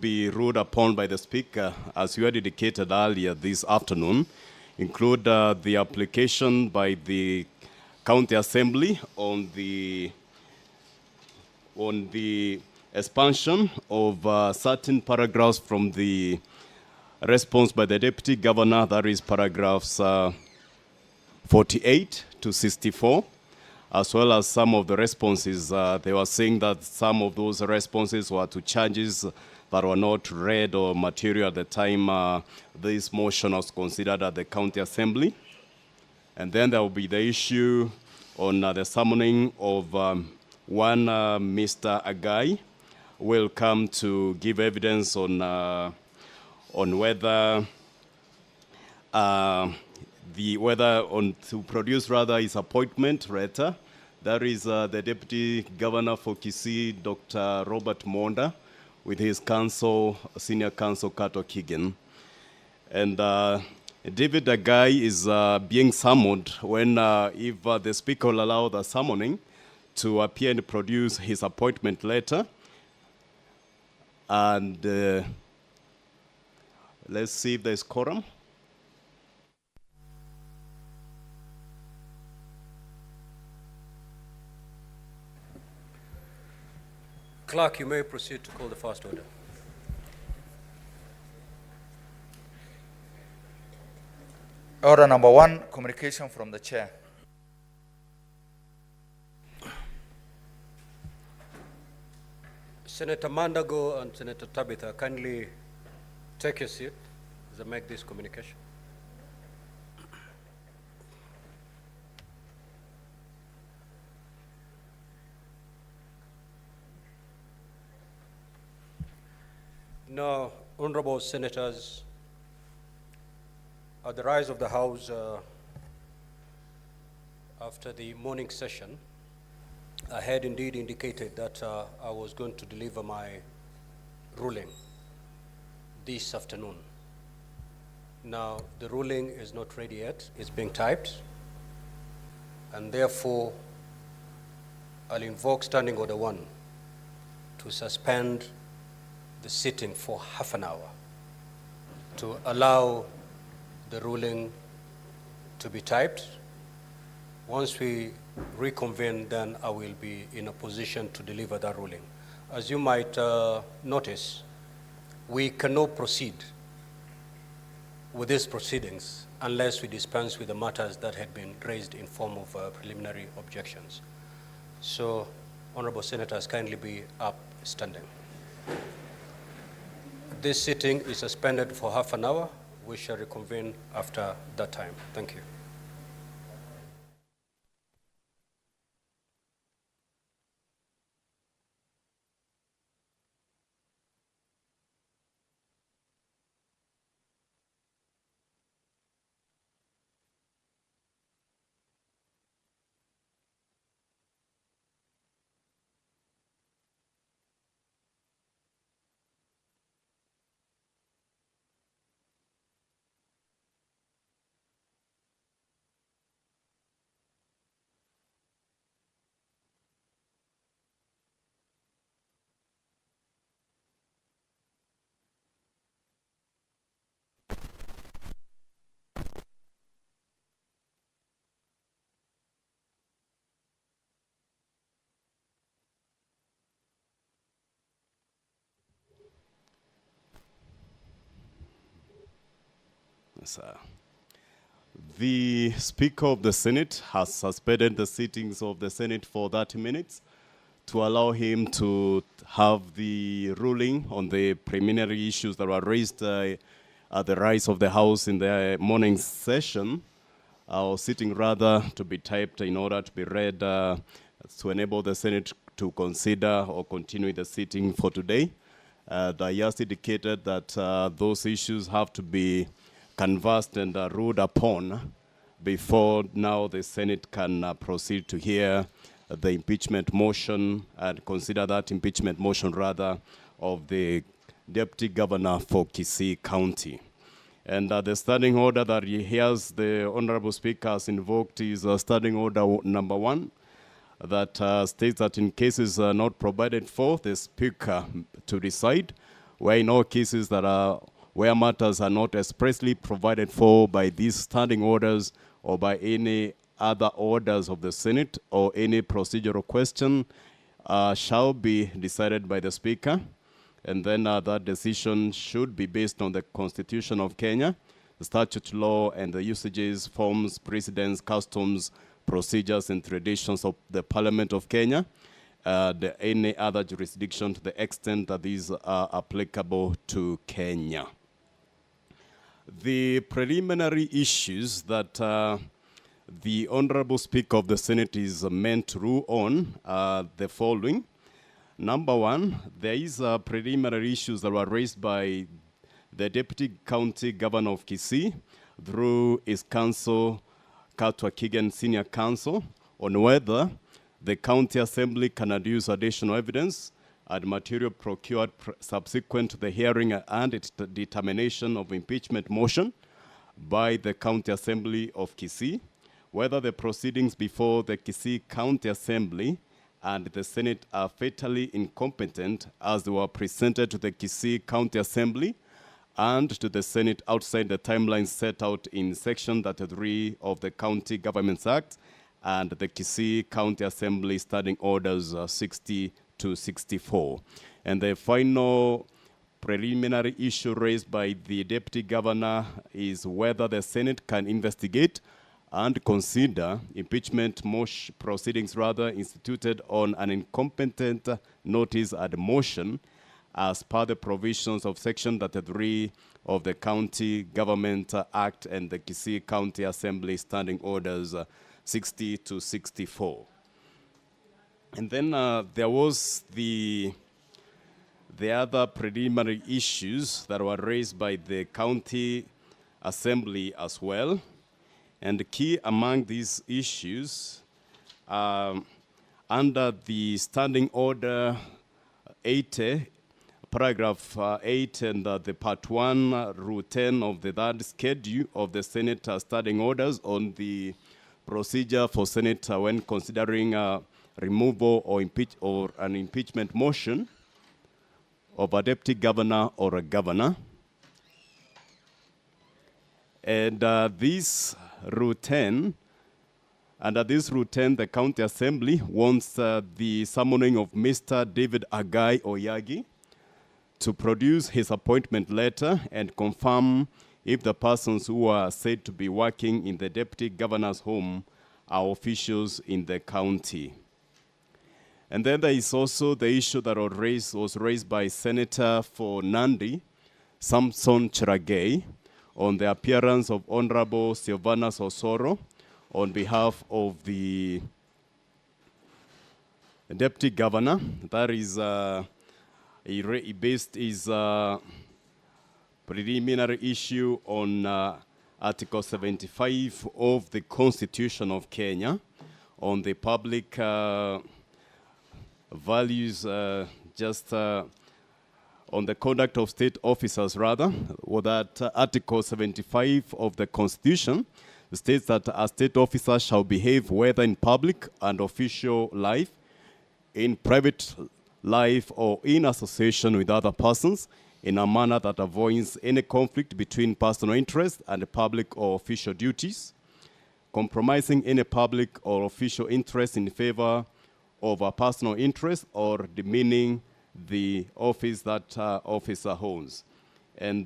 be ruled upon by the Speaker, as you had indicated earlier this afternoon, include the application by the County Assembly on the expansion of certain paragraphs from the response by the Deputy Governor, that is paragraphs 48 to 64, as well as some of the responses. They were saying that some of those responses were to charges that were not read or material at the time this motion was considered at the County Assembly. And then there will be the issue on the summoning of one Mr. Agai will come to give evidence on whether to produce his appointment letter. That is the Deputy Governor for Kisii, Dr. Robert Monda, with his counsel, Senior Counsel Kato Kigen. And David Agai is being summoned when, if the Speaker will allow the summoning, to appear and produce his appointment letter. And let's see if there's quorum. Clerk, you may proceed to call the first order. Order number 1, communication from the chair. Senator Mandago and Senator Tabitha, kindly take your seat as I make this communication. Now, honorable senators, at the rise of the House after the morning session, I had indeed indicated that I was going to deliver my ruling this afternoon. Now, the ruling is not ready yet. It's being typed. And therefore, I'll invoke Standing Order 1 to suspend the sitting for half an hour to allow the ruling to be typed. Once we reconvene, then I will be in a position to deliver that ruling. As you might notice, we cannot proceed with these proceedings unless we dispense with the matters that had been raised in form of preliminary objections. So, honorable senators, kindly be upstanding. This sitting is suspended for half an hour. We shall reconvene after that time. Thank you. The Speaker of the Senate has suspended the sittings of the Senate for 30 minutes to allow him to have the ruling on the preliminary issues that were raised at the rise of the House in the morning session, or sitting rather, to be typed in order to be read to enable the Senate to consider or continue the sitting for today. I just indicated that those issues have to be canvassed and ruled upon before now the Senate can proceed to hear the impeachment motion and consider that impeachment motion rather of the Deputy Governor for Kisii County. And the standing order that he hears the Honorable Speaker has invoked is standing order number 1 that states that in cases not provided for, the Speaker to decide where in all cases where matters are not expressly provided for by these standing orders or by any other orders of the Senate or any procedural question shall be decided by the Speaker. And then that decision should be based on the Constitution of Kenya, the statute law, and the usages, forms, precedents, customs, procedures, and traditions of the Parliament of Kenya, any other jurisdiction to the extent that these are applicable to Kenya. The preliminary issues that the Honorable Speaker of the Senate is meant to rule on are the following. Number one, there is preliminary issues that were raised by the Deputy County Governor of Kisii through his counsel, Katwa Kigen Senior Counsel, on whether the County Assembly can adduce additional evidence and material procured subsequent to the hearing and its determination of impeachment motion by the County Assembly of Kisii, whether the proceedings before the Kisii County Assembly and the Senate are fatally incompetent as they were presented to the Kisii County Assembly and to the Senate outside the timeline set out in Section 33 of the County Governments Act and the Kisii County Assembly Standing Orders 60 to 64. And the final preliminary issue raised by the Deputy Governor is whether the Senate can investigate and consider impeachment proceedings instituted on an incompetent notice and motion as per the provisions of Section 33 of the County Government Act and the Kisii County Assembly Standing Orders 60 to 64. And then there was the other preliminary issues that were raised by the County Assembly as well. And key among these issues, under the Standing Order 80, paragraph 8 and the part 1, rule 10 of the third schedule of the Senate Standing Orders on the procedure for Senate when considering removal or an impeachment motion of a deputy governor or a governor. And this Rule 10, under this Rule 10, the County Assembly wants the summoning of Mr. David Agai Oyagi to produce his appointment letter and confirm if the persons who are said to be working in the Deputy Governor's home are officials in the county. And then there is also the issue that was raised by Senator for Nandi, Samson Cheragei, on the appearance of Honorable Silvanus Osoro on behalf of the Deputy Governor. That is, he based his preliminary issue on Article 75 of the Constitution of Kenya on the public values, on the conduct of state officers, or that Article 75 of the Constitution states that a state officer shall behave whether in public and official life, in private life, or in association with other persons, in a manner that avoids any conflict between personal interest and public or official duties, compromising any public or official interest in favor of a personal interest, or demeaning the office that officer holds. And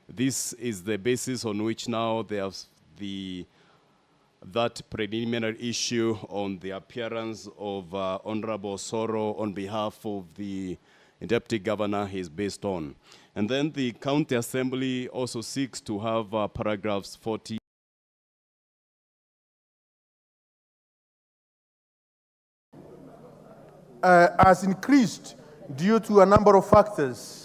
this is the basis on which now there's that preliminary issue on the appearance of Honorable Soro on behalf of the Deputy Governor is based on. And then the County Assembly also seeks to have paragraphs 40 has increased due to a number of factors.